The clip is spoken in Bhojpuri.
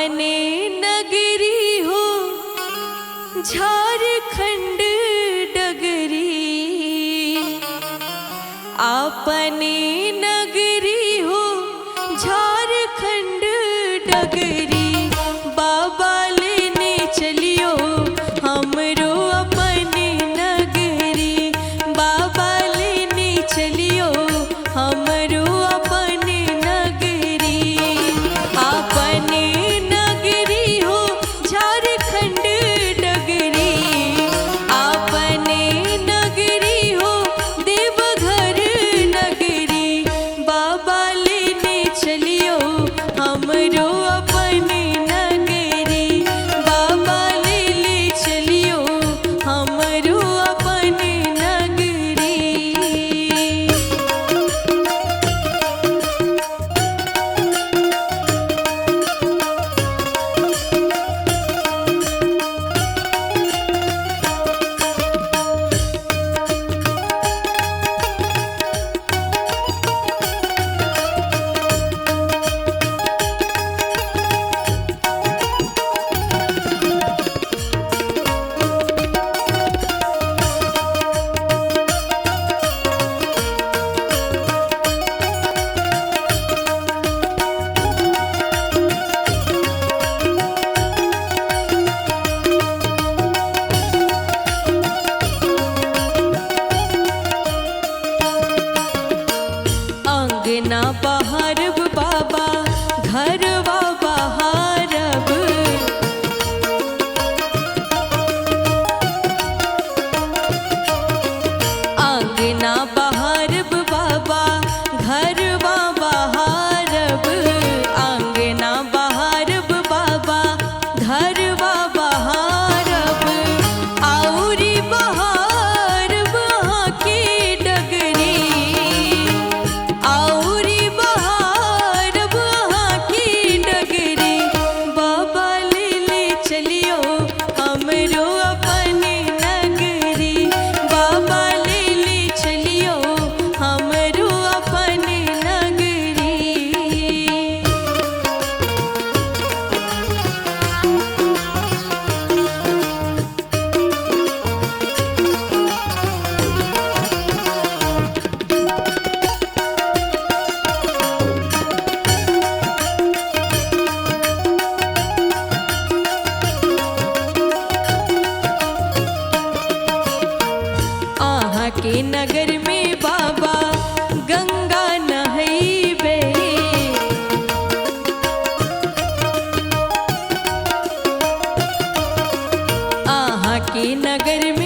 आपने नगरी हो झारखंड डगरी, आपने नगरी हो झारखंड डगरी, बाबा लेने चलियो हमरो अपने नगरी, बाबा लेने चलियो हमरो अपने नगरी, अपने नगरी हो झारखंड डगरी, अपने नगरी हो देवघर नगरी, बाबा लेने चलियो हमरो अपने नगरी, बाबा ले चलियो हमरो अपने नगरी। अंगना बहारब बाबा घरवा बहारब, अंगना बहारब बाबा घरवा बहारब, अंगना बहारब बाबा घरवा बहारब, औरी बहारब हाँ के डगरी, औरी बहारब हाँ की डगरी, बाबा ले चलियो हमरो अपने नगरी, बाबा ले चलियो हमरो अपने नगरी। आहा के नगर में बाबा गंगा नहैबे, आहा के नगर में